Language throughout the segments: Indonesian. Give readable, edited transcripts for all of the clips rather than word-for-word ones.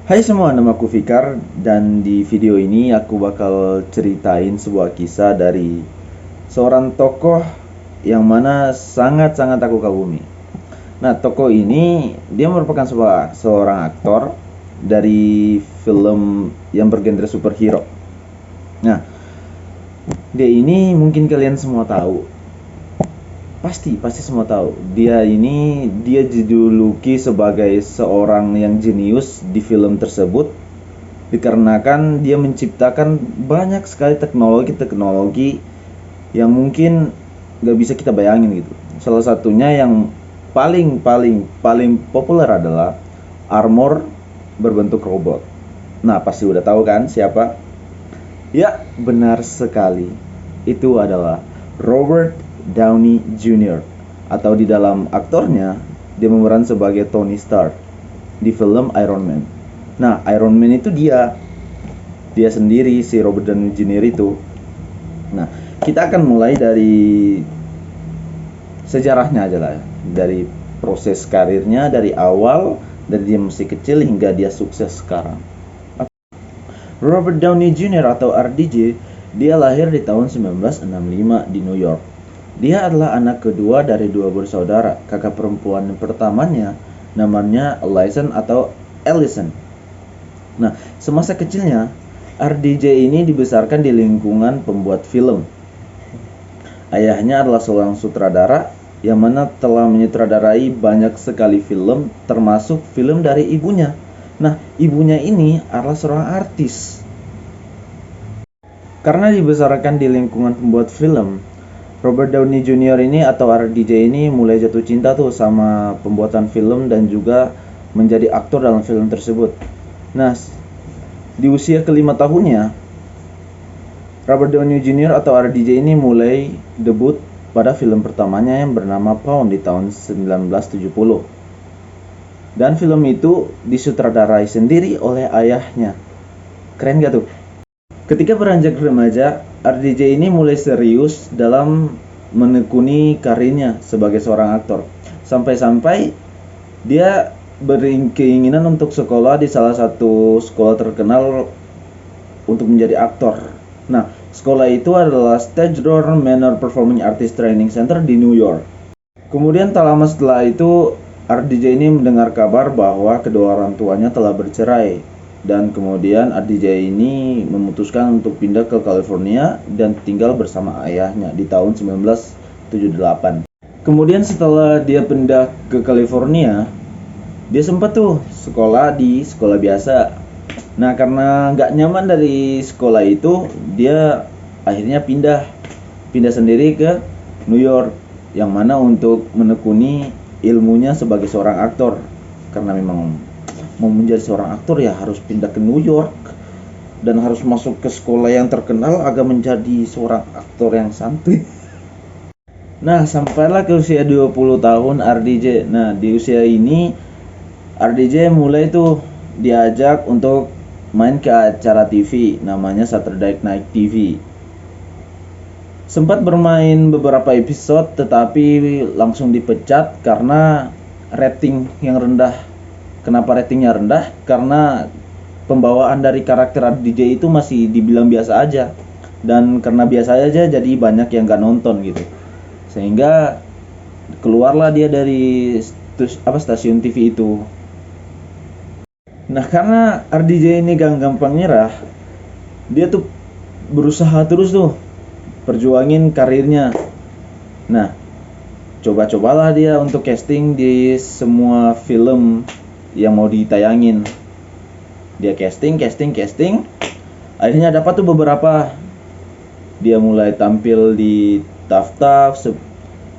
Hai semua, namaku Fikar dan di video ini aku bakal ceritain sebuah kisah dari seorang tokoh yang mana sangat-sangat aku kagumi. Nah, tokoh ini dia merupakan seorang aktor dari film yang bergenre superhero. Nah, dia ini mungkin kalian semua tahu. Pasti semua tahu. Dia dijuluki sebagai seorang yang jenius di film tersebut dikarenakan dia menciptakan banyak sekali teknologi-teknologi yang mungkin nggak bisa kita bayangin gitu. Salah satunya yang paling populer adalah armor berbentuk robot. Nah, pasti udah tahu kan siapa? Ya, benar sekali. Itu adalah Robert Downey Jr. Atau di dalam aktornya, dia memeran sebagai Tony Stark di film Iron Man. Nah, Iron Man itu dia sendiri, si Robert Downey Jr. itu. Nah, kita akan mulai dari sejarahnya aja lah ya. Dari proses karirnya, dari awal, dari dia masih kecil hingga dia sukses sekarang. Robert Downey Jr. atau RDJ, dia lahir di tahun 1965 di New York. Dia adalah anak kedua dari dua bersaudara. Kakak perempuan pertamanya namanya Allison atau Allison. Nah, semasa kecilnya, RDJ ini dibesarkan di lingkungan pembuat film. Ayahnya adalah seorang sutradara yang mana telah menyutradarai banyak sekali film, termasuk film dari ibunya. Nah, ibunya ini adalah seorang artis. Karena dibesarkan di lingkungan pembuat film, Robert Downey Jr. ini atau RDJ ini mulai jatuh cinta tuh sama pembuatan film dan juga menjadi aktor dalam film tersebut. Nah, di usia kelima tahunnya, Robert Downey Jr. atau RDJ ini mulai debut pada film pertamanya yang bernama Pound di tahun 1970. Dan film itu disutradarai sendiri oleh ayahnya. Keren gak tuh? Ketika beranjak remaja, RDJ ini mulai serius dalam menekuni karirnya sebagai seorang aktor. Sampai-sampai dia berkeinginan untuk sekolah di salah satu sekolah terkenal untuk menjadi aktor. Nah, sekolah itu adalah Stage Door Manor Performing Artist Training Center di New York. Kemudian tak lama setelah itu, RDJ ini mendengar kabar bahwa kedua orang tuanya telah bercerai. Dan kemudian RDJ ini memutuskan untuk pindah ke California dan tinggal bersama ayahnya di tahun 1978. Kemudian setelah dia pindah ke California, dia sempat tuh sekolah di sekolah biasa. Nah, karena nggak nyaman dari sekolah itu, dia akhirnya pindah sendiri ke New York, yang mana untuk menekuni ilmunya sebagai seorang aktor. Karena memang mau menjadi seorang aktor ya harus pindah ke New York dan harus masuk ke sekolah yang terkenal agar menjadi seorang aktor yang santuy. Nah, sampailah ke usia 20 tahun RDJ. Nah, di usia ini RDJ mulai tuh diajak untuk main ke acara TV namanya Saturday Night TV. Sempat bermain beberapa episode tetapi langsung dipecat karena rating yang rendah. Kenapa ratingnya rendah? Karena pembawaan dari karakter RDJ itu masih dibilang biasa aja. Dan karena biasa aja jadi banyak yang gak nonton gitu. Sehingga keluarlah dia dari stasiun TV itu. Nah, karena RDJ ini gak gampang nyerah, dia tuh berusaha terus tuh perjuangin karirnya. Nah, coba-cobalah dia untuk casting di semua film yang mau ditayangin. Dia casting. Akhirnya dapat tuh beberapa. Dia mulai tampil di Tough Tough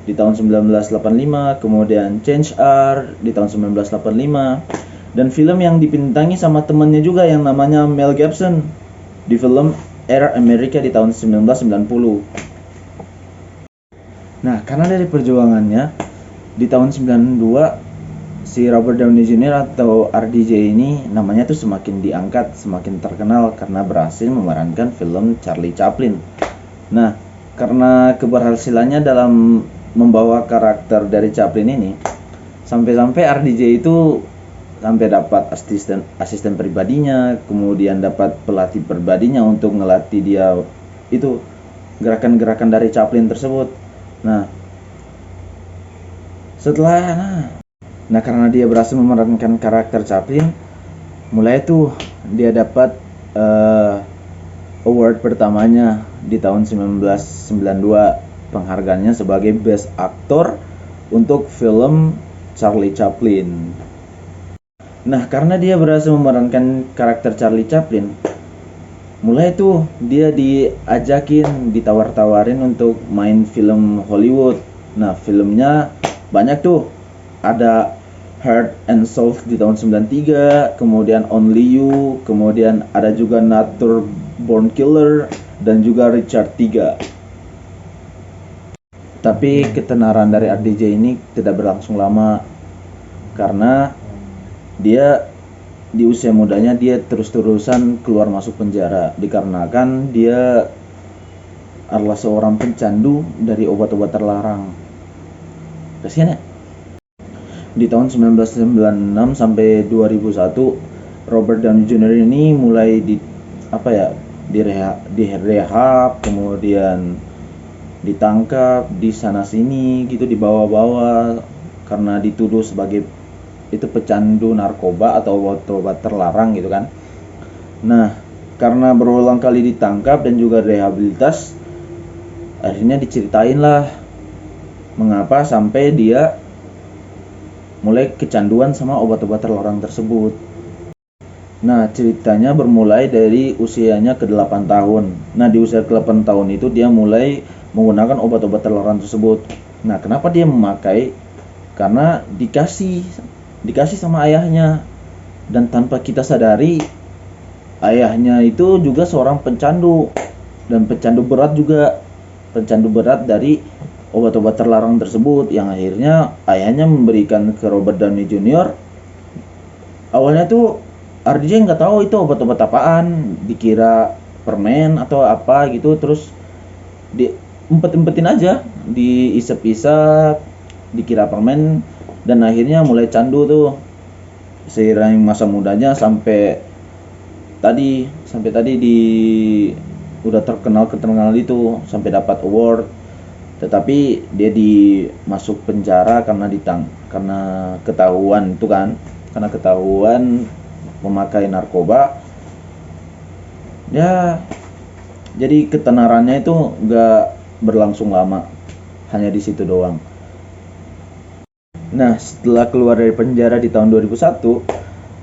di tahun 1985, kemudian Change R di tahun 1985, dan film yang dibintangi sama temannya juga yang namanya Mel Gibson di film Air America di tahun 1990. Nah, karena dari perjuangannya di tahun 92 si Robert Downey Jr. atau RDJ ini namanya tuh semakin diangkat, semakin terkenal karena berhasil memerankan film Charlie Chaplin. Nah, karena keberhasilannya dalam membawa karakter dari Chaplin ini, sampai-sampai RDJ itu sampai dapat asisten pribadinya, kemudian dapat pelatih pribadinya untuk ngelatih dia itu gerakan-gerakan dari Chaplin tersebut. Nah, karena dia berhasil memerankan karakter Chaplin, mulai itu dia dapat award pertamanya di tahun 1992, penghargaannya sebagai Best Actor untuk film Charlie Chaplin. Nah, karena dia berhasil memerankan karakter Charlie Chaplin, mulai itu dia diajakin, ditawar-tawarin untuk main film Hollywood. Nah, filmnya banyak tuh. Ada Heart and Soul di tahun 93, kemudian Only You, kemudian ada juga Nature Born Killer, dan juga Richard III. Tapi ketenaran dari RDJ ini tidak berlangsung lama, karena dia di usia mudanya dia terus-terusan keluar masuk penjara dikarenakan dia adalah seorang pencandu dari obat-obat terlarang. Kasihan ya. Di tahun 1996 sampai 2001, Robert Downey Jr. ini mulai direhab, kemudian ditangkap di sana sini gitu, dibawa-bawa karena dituduh sebagai itu pecandu narkoba atau obat-obat terlarang gitu kan. Nah, karena berulang kali ditangkap dan juga rehabilitas, akhirnya diceritain lah mengapa sampai dia mulai kecanduan sama obat-obat terlarang tersebut. Nah, ceritanya bermulai dari usianya ke-8 tahun. Nah, di usia ke-8 tahun itu dia mulai menggunakan obat-obat terlarang tersebut. Nah, kenapa dia memakai? Karena dikasih sama ayahnya, dan tanpa kita sadari ayahnya itu juga seorang pencandu, dan pencandu berat dari obat-obat terlarang tersebut, yang akhirnya ayahnya memberikan ke Robert Downey Jr. Awalnya tuh RDJ nggak tahu itu obat-obat apaan, dikira permen atau apa gitu, terus diempet-empetin aja, diisep-isep, dikira permen, dan akhirnya mulai candu tuh seiring masa mudanya sampai tadi udah terkenal itu, sampai dapat award. Tetapi dia masuk penjara karena ketahuan memakai narkoba. Ya, jadi ketenarannya itu nggak berlangsung lama, hanya di situ doang. Nah, setelah keluar dari penjara di tahun 2001,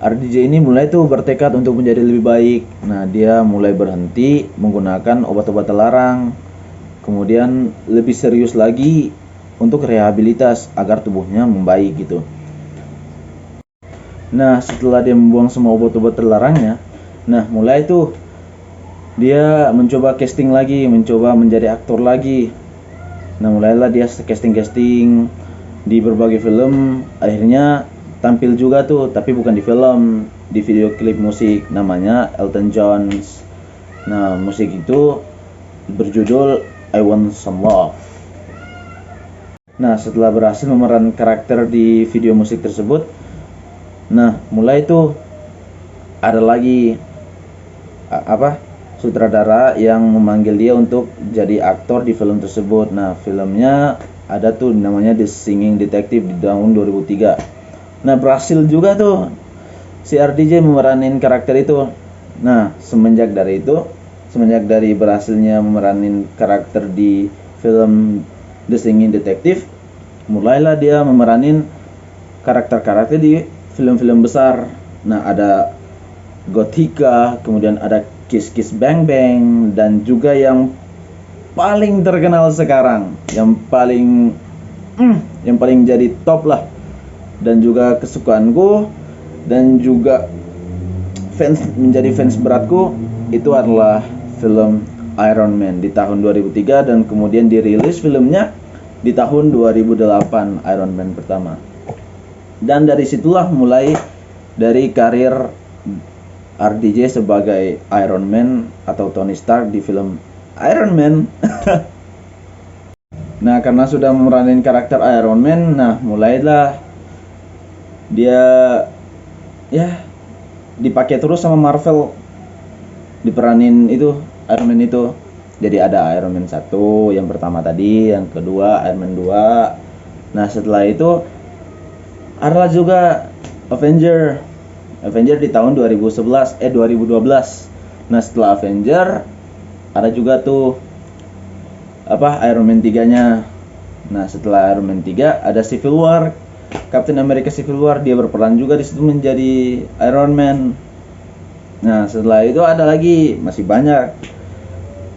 RDJ ini mulai tuh bertekad untuk menjadi lebih baik. Nah, dia mulai berhenti menggunakan obat-obat terlarang, kemudian lebih serius lagi untuk rehabilitas agar tubuhnya membaik gitu. Nah, setelah dia membuang semua obat-obat terlarangnya, nah mulai tuh dia mencoba casting lagi, mencoba menjadi aktor lagi. Nah, mulailah dia casting di berbagai film, akhirnya tampil juga tuh, tapi bukan di film, di video klip musik namanya Elton John. Nah, musik itu berjudul I Want Some Love. Nah, setelah berhasil memeran karakter di video musik tersebut, nah mulai tuh ada lagi sutradara yang memanggil dia untuk jadi aktor di film tersebut. Nah, filmnya ada tuh namanya The Singing Detective di tahun 2003. Nah, berhasil juga tuh si RDJ memeranin karakter itu. Nah, semenjak dari berhasilnya memeranin karakter di film The Singing Detective, mulailah dia memeranin karakter-karakter di film-film besar. Nah, ada Gothika, kemudian ada Kiss Kiss Bang Bang, dan juga yang paling terkenal sekarang, yang paling jadi top lah, dan juga kesukaanku, dan juga menjadi fans beratku, itu adalah film Iron Man di tahun 2003, dan kemudian dirilis filmnya di tahun 2008, Iron Man pertama. Dan dari situlah mulai dari karir RDJ sebagai Iron Man atau Tony Stark di film Iron Man. Nah, karena sudah memeranin karakter Iron Man, nah mulailah dia ya dipakai terus sama Marvel, diperanin itu Iron Man itu. Jadi ada Iron Man 1 yang pertama tadi, yang kedua Iron Man 2. Nah, setelah itu ada juga Avenger di tahun 2012. Nah, setelah Avenger ada juga tuh Iron Man 3-nya. Nah, setelah Iron Man 3 ada Civil War. Captain America Civil War, dia berperan juga di situ menjadi Iron Man. Nah, setelah itu ada lagi, masih banyak.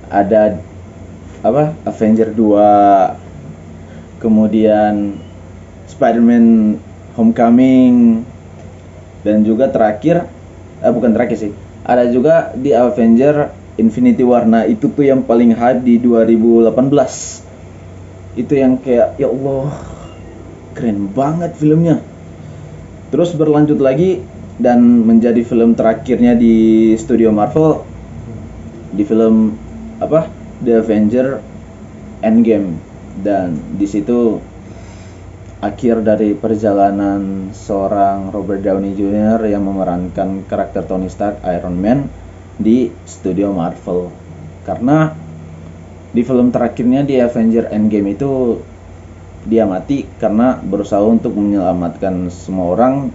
Ada Avenger 2, kemudian Spider-Man Homecoming, dan juga terakhir bukan terakhir sih, ada juga di Avenger Infinity War. Nah, itu tuh yang paling hype di 2018. Itu yang kayak ya Allah, keren banget filmnya. Terus berlanjut lagi dan menjadi film terakhirnya di studio Marvel, di film The Avenger Endgame. Dan di situ akhir dari perjalanan seorang Robert Downey Jr. yang memerankan karakter Tony Stark, Iron Man, di studio Marvel. Karena di film terakhirnya di Avenger Endgame itu dia mati karena berusaha untuk menyelamatkan semua orang.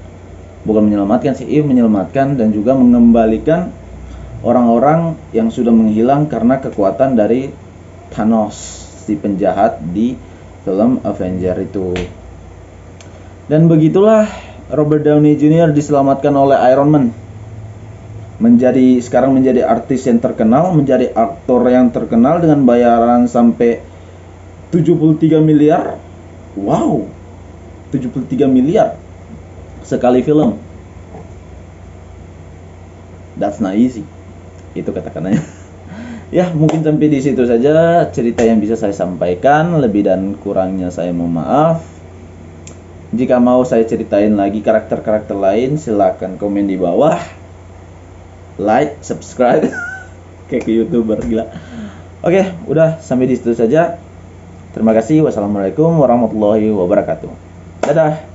Bukan menyelamatkan sih, menyelamatkan dan juga mengembalikan orang-orang yang sudah menghilang karena kekuatan dari Thanos, si penjahat di film Avenger itu. Dan begitulah Robert Downey Jr. diselamatkan oleh Iron Man. Sekarang menjadi artis yang terkenal, menjadi aktor yang terkenal dengan bayaran sampai 73 miliar. Wow, 73 miliar sekali film. That's not easy. Itu kata-katanya. Ya, mungkin sampai di situ saja cerita yang bisa saya sampaikan. Lebih dan kurangnya saya mohon maaf. Jika mau saya ceritain lagi karakter-karakter lain, silakan komen di bawah. Like, subscribe. Kayak ke YouTuber gila. Oke, udah sampai di situ saja. Terima kasih. Wassalamualaikum warahmatullahi wabarakatuh. Dadah.